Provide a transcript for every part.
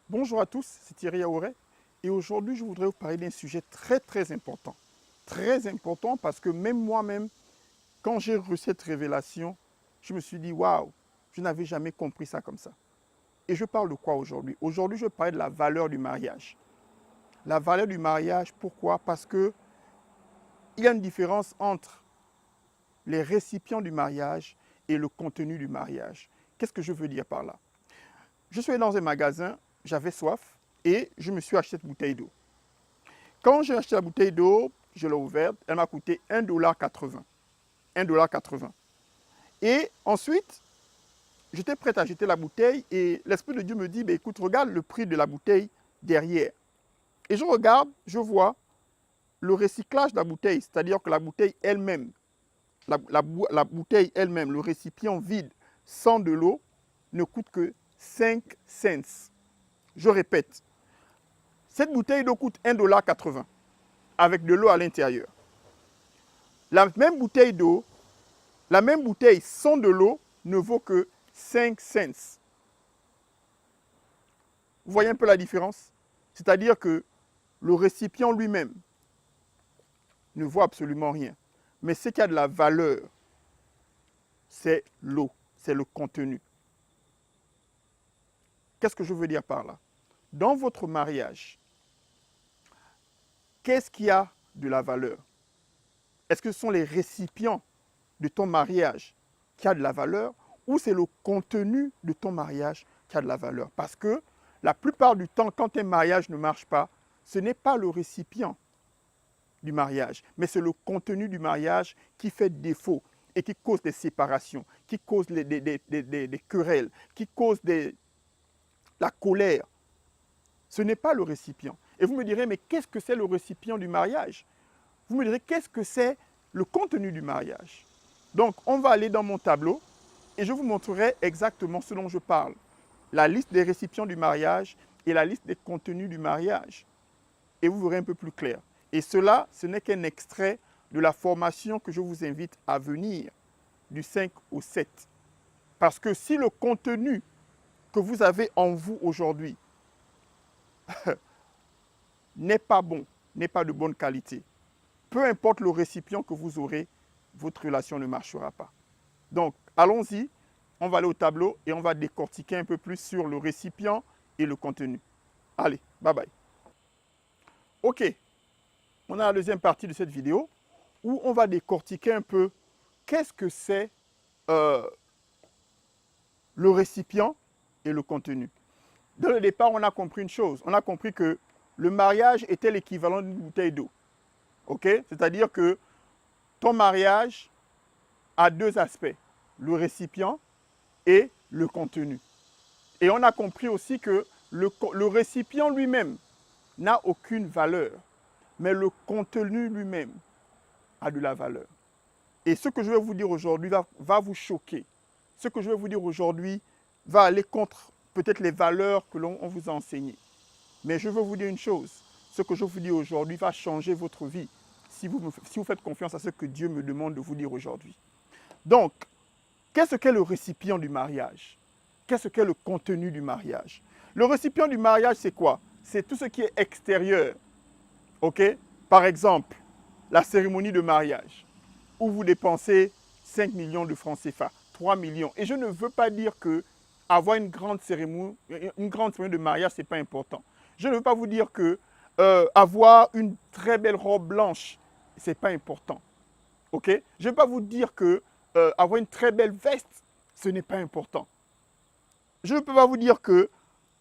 Bonjour à tous, c'est Thierry Aouret et aujourd'hui je voudrais vous parler d'un sujet très important. Très important parce que même moi-même, quand j'ai reçu cette révélation, je me suis dit waouh, je n'avais jamais compris ça comme ça. Et je parle de quoi aujourd'hui? Aujourd'hui, je parle de la valeur du mariage. La valeur du mariage, pourquoi? Parce que il y a une différence entre les récipients du mariage et le contenu du mariage. Qu'est-ce que je veux dire par là? Je suis allé dans un magasin, j'avais soif et je me suis acheté cette bouteille d'eau. Quand j'ai acheté la bouteille d'eau, je l'ai ouverte, elle m'a coûté 1,80 $. 1,80 $. Et ensuite, j'étais prêt à jeter la bouteille et l'Esprit de Dieu me dit, écoute, regarde le prix de la bouteille derrière. Et je regarde, je vois le recyclage de la bouteille, c'est-à-dire que la bouteille elle-même, la bouteille elle-même, le récipient vide sans de l'eau, ne coûte que 5 cents. Je répète, cette bouteille d'eau coûte 1,80 $ avec de l'eau à l'intérieur. La même bouteille d'eau, la même bouteille sans de l'eau ne vaut que 5 cents. Vous voyez un peu la différence? C'est-à-dire que le récipient lui-même ne vaut absolument rien. Mais ce qui a de la valeur, c'est l'eau, c'est le contenu. Qu'est-ce que je veux dire par là? Dans votre mariage, qu'est-ce qui a de la valeur? Est-ce que ce sont les récipients de ton mariage qui a de la valeur ou c'est le contenu de ton mariage qui a de la valeur? Parce que la plupart du temps, quand un mariage ne marche pas, ce n'est pas le récipient du mariage, mais c'est le contenu du mariage qui fait défaut et qui cause des séparations, qui cause des querelles, qui cause la colère. Ce n'est pas le récipient. Et vous me direz, mais qu'est-ce que c'est le récipient du mariage? Vous me direz, qu'est-ce que c'est le contenu du mariage? Donc, on va aller dans mon tableau et je vous montrerai exactement ce dont je parle. La liste des récipients du mariage et la liste des contenus du mariage. Et vous verrez un peu plus clair. Et cela, ce n'est qu'un extrait de la formation que je vous invite à venir du 5 au 7. Parce que si le contenu que vous avez en vous aujourd'hui n'est pas bon, n'est pas de bonne qualité, peu importe le récipient que vous aurez, votre relation ne marchera pas. Donc, allons-y, on va aller au tableau et on va décortiquer un peu plus sur le récipient et le contenu. Allez, bye bye. Ok, on a la deuxième partie de cette vidéo où on va décortiquer un peu qu'est-ce que c'est le récipient et le contenu. Dès le départ, on a compris une chose. On a compris que le mariage était l'équivalent d'une bouteille d'eau. Ok? C'est-à-dire que ton mariage a deux aspects, le récipient et le contenu. Et on a compris aussi que le récipient lui-même n'a aucune valeur, mais le contenu lui-même a de la valeur. Et ce que je vais vous dire aujourd'hui va vous choquer. Ce que je vais vous dire aujourd'hui va aller contre peut-être les valeurs que l'on vous a enseignées. Mais je veux vous dire une chose, ce que je vous dis aujourd'hui va changer votre vie si vous faites confiance à ce que Dieu me demande de vous dire aujourd'hui. Donc, qu'est-ce qu'est le récipient du mariage? Qu'est-ce qu'est le contenu du mariage? Le récipient du mariage, c'est quoi? C'est tout ce qui est extérieur. OK? Par exemple, la cérémonie de mariage, où vous dépensez 5 millions de francs CFA, 3 millions. Et je ne veux pas dire que avoir une grande cérémonie de mariage, ce n'est pas important. Je ne veux pas vous dire que avoir une très belle robe blanche, ce n'est pas important. OK? Je ne veux pas vous dire que avoir une très belle veste, ce n'est pas important. Je ne peux pas vous dire que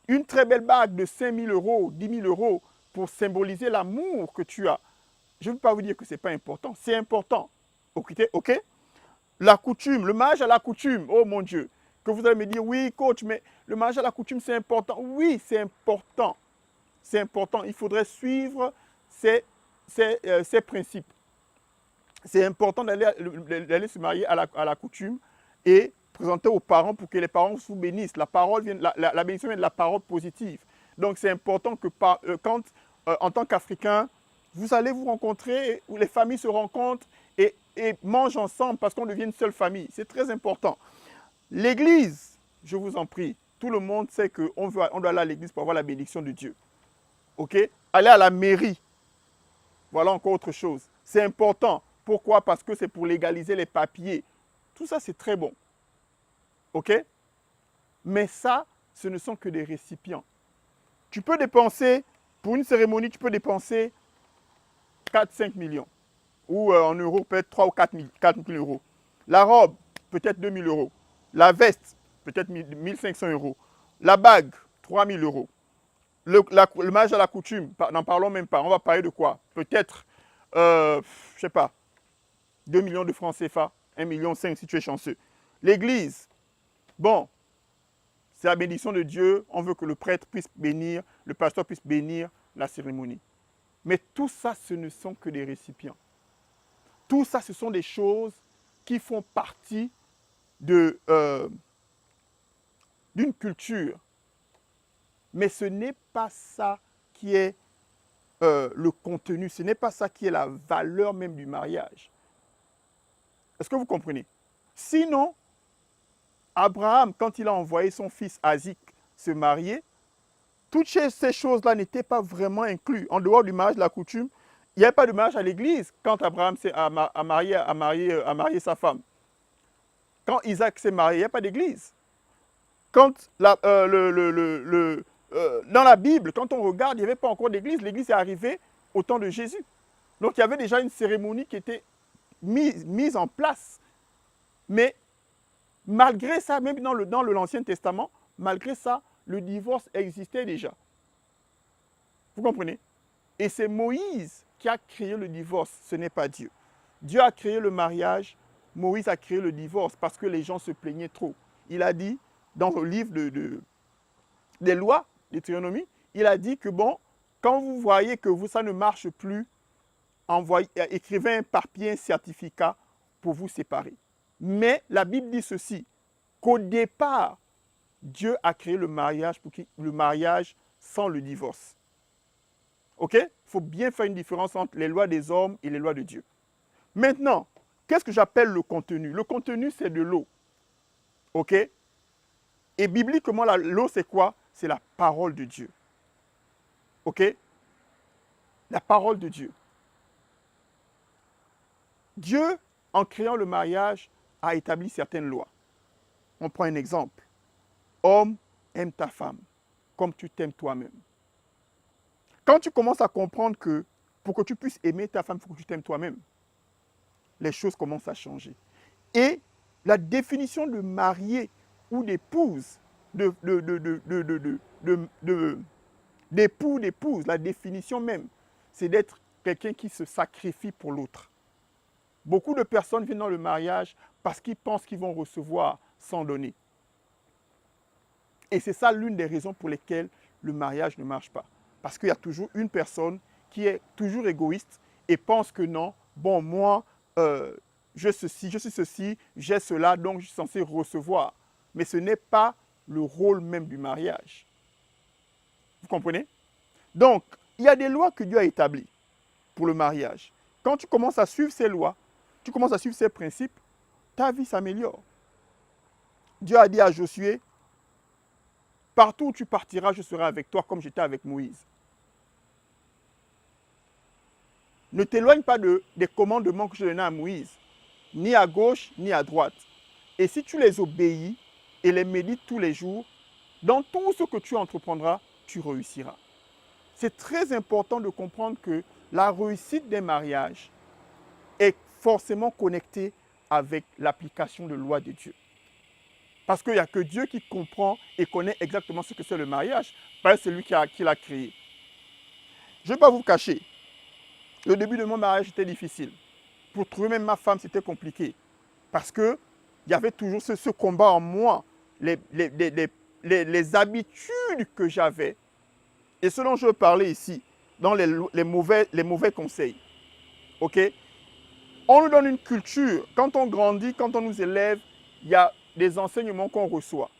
une très belle bague de 5 000 €, 10 000 € pour symboliser l'amour que tu as, je ne peux pas vous dire que ce n'est pas important. C'est important. OK? La coutume, le mariage à la coutume, oh mon Dieu. Que vous allez me dire, oui, coach, mais le mariage à la coutume, c'est important. Oui, c'est important. C'est important. Il faudrait suivre ces principes. C'est important d'aller se marier à la coutume et présenter aux parents pour que les parents vous bénissent. La bénédiction vient de la parole positive. Donc, c'est important que quand, en tant qu'Africain, vous allez vous rencontrer, où les familles se rencontrent et mangent ensemble parce qu'on devient une seule famille. C'est très important. L'Église, je vous en prie, Tout le monde sait qu'on doit aller à l'église pour avoir la bénédiction de Dieu. OK? Aller à la mairie, voilà encore autre chose. C'est important. Pourquoi? Parce que c'est pour légaliser les papiers. Tout ça, c'est très bon. OK? Mais ça, ce ne sont que des récipients. Tu peux dépenser, pour une cérémonie, tu peux dépenser 4-5 millions. Ou en euros, peut-être 3 ou 4 000 euros. La robe, peut-être 2 000 euros. La veste, peut-être 1 500 euros. La bague, 3 000 euros. Le mariage à la coutume, n'en parlons même pas. On va parler de quoi? Peut-être, je ne sais pas, 2 millions de francs CFA, 1,5 million si tu es chanceux. L'église, bon, c'est la bénédiction de Dieu. On veut que le prêtre puisse bénir, le pasteur puisse bénir la cérémonie. Mais tout ça, ce ne sont que des récipients. Tout ça, ce sont des choses qui font partie d'une culture. Mais ce n'est pas ça qui est le contenu, ce n'est pas ça qui est la valeur même du mariage. Est-ce que vous comprenez? Sinon, Abraham, quand il a envoyé son fils Isaac se marier, toutes ces choses-là n'étaient pas vraiment incluses. En dehors du mariage de la coutume, il n'y avait pas de mariage à l'église quand Abraham a marié sa femme. Quand Isaac s'est marié, il n'y a pas d'église. Quand dans la Bible, quand on regarde, il n'y avait pas encore d'église. L'église est arrivée au temps de Jésus. Donc il y avait déjà une cérémonie qui était mise en place. Mais malgré ça, même dans l'Ancien Testament, malgré ça, le divorce existait déjà. Vous comprenez? Et c'est Moïse qui a créé le divorce, ce n'est pas Dieu. Dieu a créé le mariage, Moïse a créé le divorce parce que les gens se plaignaient trop. Il a dit, dans le livre des lois, Deutéronomie, il a dit que bon, quand vous voyez que ça ne marche plus, écrivez un papier, un certificat pour vous séparer. Mais la Bible dit ceci, qu'au départ, Dieu a créé le mariage sans le divorce. OK? Il faut bien faire une différence entre les lois des hommes et les lois de Dieu. Maintenant, qu'est-ce que j'appelle le contenu? Le contenu, c'est de l'eau. OK? Et bibliquement, l'eau, c'est quoi? C'est la parole de Dieu. OK? La parole de Dieu. Dieu, en créant le mariage, a établi certaines lois. On prend un exemple. Homme, aime ta femme comme tu t'aimes toi-même. Quand tu commences à comprendre que pour que tu puisses aimer ta femme, il faut que tu t'aimes toi-même, les choses commencent à changer. Et la définition de marié ou d'épouse, d'époux, d'épouse, la définition même, c'est d'être quelqu'un qui se sacrifie pour l'autre. Beaucoup de personnes viennent dans le mariage parce qu'ils pensent qu'ils vont recevoir sans donner. Et c'est ça l'une des raisons pour lesquelles le mariage ne marche pas. Parce qu'il y a toujours une personne qui est toujours égoïste et pense que non, bon, moi, je suis ceci, j'ai cela, donc je suis censé recevoir. Mais ce n'est pas le rôle même du mariage. Vous comprenez? Donc, il y a des lois que Dieu a établies pour le mariage. Quand tu commences à suivre ces lois, tu commences à suivre ces principes, ta vie s'améliore. Dieu a dit à Josué, partout où tu partiras, je serai avec toi comme j'étais avec Moïse. Ne t'éloigne pas des commandements que je donnais à Moïse, ni à gauche, ni à droite. Et si tu les obéis et les médites tous les jours, dans tout ce que tu entreprendras, tu réussiras. C'est très important de comprendre que la réussite des mariages est forcément connectée avec l'application de loi de Dieu. Parce qu'il n'y a que Dieu qui comprend et connaît exactement ce que c'est le mariage, pas celui qui l'a créé. Je ne vais pas vous cacher, le début de mon mariage était difficile. Pour trouver même ma femme, c'était compliqué. Parce qu'il y avait toujours ce combat en moi, les habitudes que j'avais. Et ce dont je veux parler ici, dans les mauvais conseils. OK? On nous donne une culture. Quand on grandit, quand on nous élève, il y a des enseignements qu'on reçoit.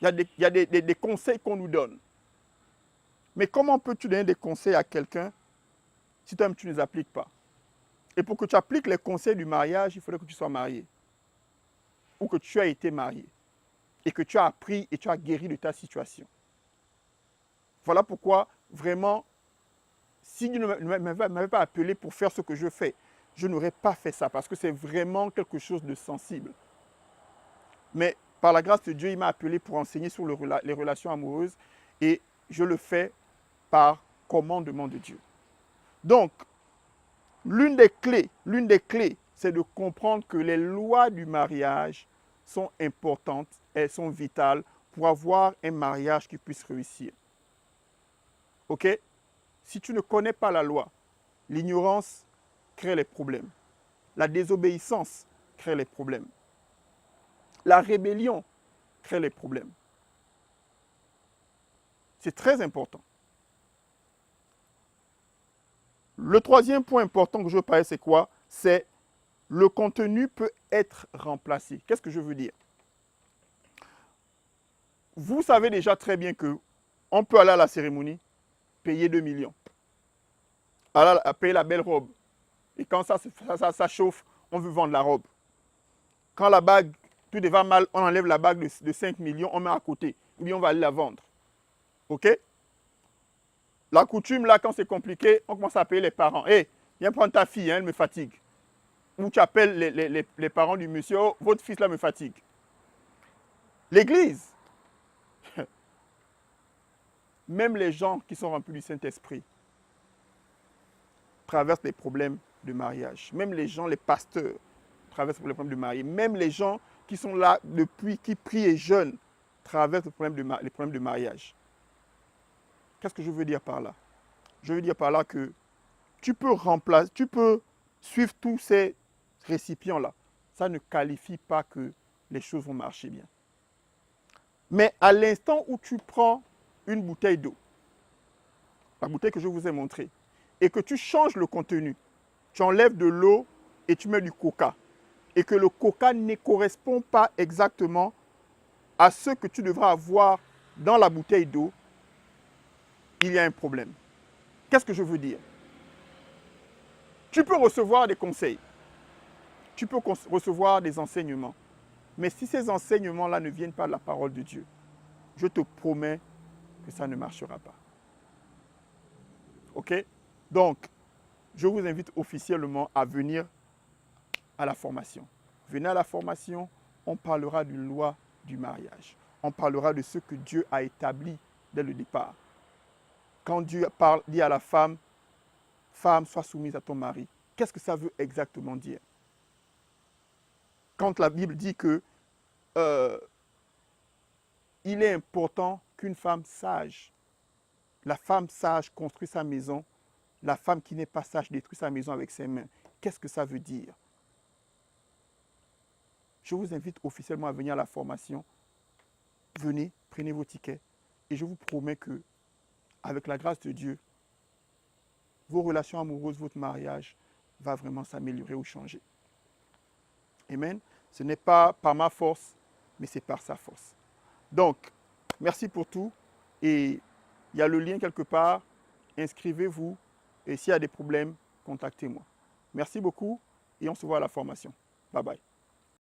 Il y a des conseils qu'on nous donne. Mais comment peux-tu donner des conseils à quelqu'un si toi-même tu ne les appliques pas? Et pour que tu appliques les conseils du mariage, il faudrait que tu sois marié. Ou que tu aies été marié. et que tu as appris et tu as guéri de ta situation. Voilà pourquoi, vraiment, si Dieu ne m'avait pas appelé pour faire ce que je fais, je n'aurais pas fait ça parce que c'est vraiment quelque chose de sensible. Mais par la grâce de Dieu, il m'a appelé pour enseigner sur les relations amoureuses et je le fais par commandement de Dieu. Donc, l'une des clés, c'est de comprendre que les lois du mariage sont importantes, elles sont vitales pour avoir un mariage qui puisse réussir. OK? Si tu ne connais pas la loi, l'ignorance crée les problèmes. La désobéissance crée les problèmes. La rébellion crée les problèmes. C'est très important. Le troisième point important que je veux parler, c'est quoi? C'est le contenu peut être remplacé. Qu'est-ce que je veux dire? Vous savez déjà très bien qu'on peut aller à la cérémonie, payer 2 millions, payer la belle robe. Et quand ça chauffe, on veut vendre la robe. Quand la bague, tout va mal, on enlève la bague de 5 millions, on met à côté. Ou bien on va aller la vendre. OK? La coutume, là, quand c'est compliqué, on commence à payer les parents. Hé, viens prendre ta fille, hein, elle me fatigue. Ou tu appelles les parents du monsieur, oh, votre fils là me fatigue. L'église, même les gens qui sont remplis du Saint-Esprit traversent des problèmes de mariage. Même les gens, les pasteurs, traversent les problèmes de mariage. Même les gens qui sont là depuis, qui prient et jeûnent, traversent les problèmes de mariage. Qu'est-ce que je veux dire par là? Je veux dire par là que tu peux suivre tous ces récipients-là. Ça ne qualifie pas que les choses vont marcher bien. Mais à l'instant où tu prends une bouteille d'eau, la bouteille que je vous ai montrée, et que tu changes le contenu, tu enlèves de l'eau et tu mets du coca, et que le coca ne correspond pas exactement à ce que tu devras avoir dans la bouteille d'eau, il y a un problème. Qu'est-ce que je veux dire? Tu peux recevoir des conseils, tu peux recevoir des enseignements, mais si ces enseignements-là ne viennent pas de la parole de Dieu, je te promets que ça ne marchera pas. OK? Donc, je vous invite officiellement à venir à la formation. Venez à la formation, on parlera d'une loi du mariage. On parlera de ce que Dieu a établi dès le départ. Quand Dieu dit à la femme, femme, sois soumise à ton mari, qu'est-ce que ça veut exactement dire? Quand la Bible dit que il est important qu'une femme sage, la femme sage construit sa maison, la femme qui n'est pas sage détruit sa maison avec ses mains. Qu'est-ce que ça veut dire? Je vous invite officiellement à venir à la formation. Venez, prenez vos tickets et je vous promets que, avec la grâce de Dieu, vos relations amoureuses, votre mariage va vraiment s'améliorer ou changer. Amen. Ce n'est pas par ma force, mais c'est par sa force. Donc, merci pour tout. Et il y a le lien quelque part. Inscrivez-vous. Et s'il y a des problèmes, contactez-moi. Merci beaucoup et on se voit à la formation. Bye bye.